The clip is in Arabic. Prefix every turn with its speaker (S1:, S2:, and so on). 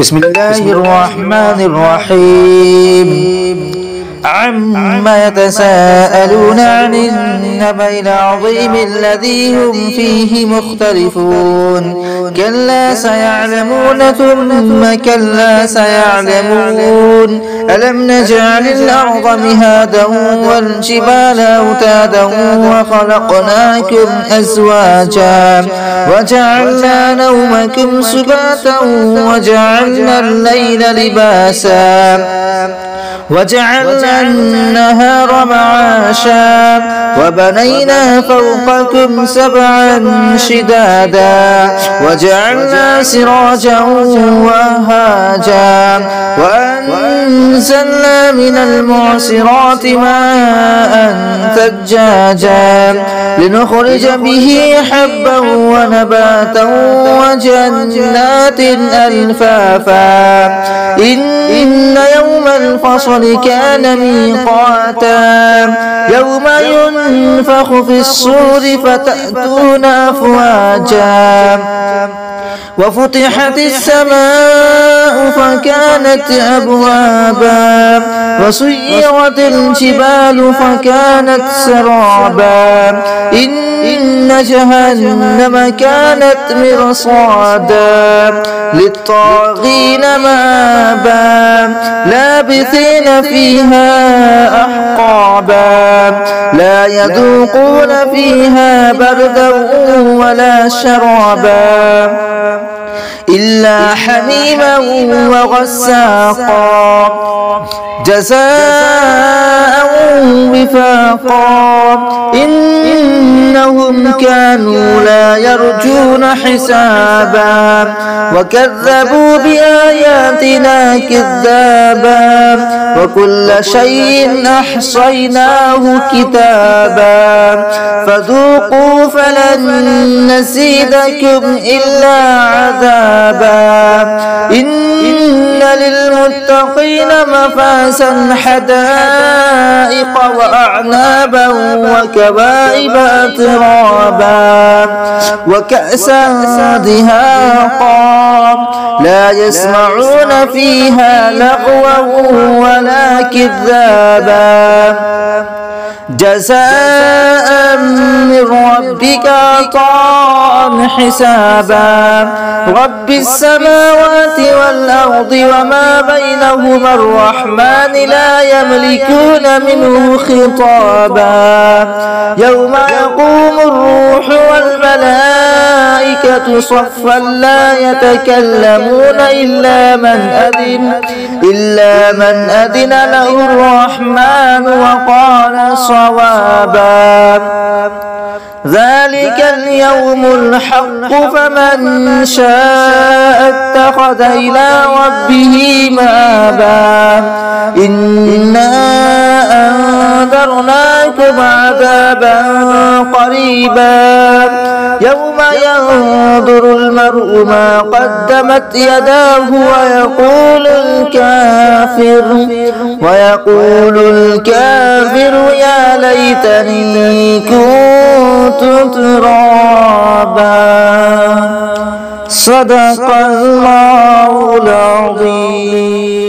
S1: بسم الله الرحمن الرحيم. عما يتساءلون عن النبأ العظيم الذي هم فيه مختلفون. كلا سيعلمون ثم كلا سيعلمون. ألم نجعل الأرض مهادا والجبال أوتادا وخلقناكم أزواجا وجعلنا نومكم سباتا وجعلنا الليل لباسا وجعلنا النهار معاشا وبنينا فوقكم سبعا شدادا وجعلنا سراجا وهاجا وأنزلنا من المعصرات ماء ثجاجا لنخرج به حبا ونباتا وجنات ألفافا. إن يوم الفصل كان ميقاتا يوم ينفخ في الصور فتأتون أفواجا وفتحت السماء فكانت أبوابا وسيرت الجبال فكانت سرابا. إن جهنم كانت مرصادا للطاغين مآبا لابثين فيها أحقابا لا يذوقون فيها بردا ولا شرابا إلا حميما وغساقا جزاء وفاقا. إنهم كانوا لا يرجون حسابا وكذبوا بآياتنا كذابا وكل شيء أحصيناه كتابا فذوقوا فلن نزيدكم إلا عذابا. إن للمتقين مفازا حدائق وأعنابا وكواعب أترابا وكأسا دهاقا لا يسمعون فيها لغوا ولا كذابا جزاء من ربك عطاء حسابا. رب السماوات والأرض وما بينهما الرحمن لا يملكون منه خطابا. يوم يقوم الروح والملائكة صفا لا يتكلمون إلا من أذن له الرحمن وقال صوابا. ذلك اليوم الحق فمن شاء اتخذ إلى ربه مآبا. إنا أنذرناكم عذابا قريبا يوم ينظر المرء ما قدمت يداه ويقول الكافر يا ليتني كنت ترابا. صدق الله العظيم.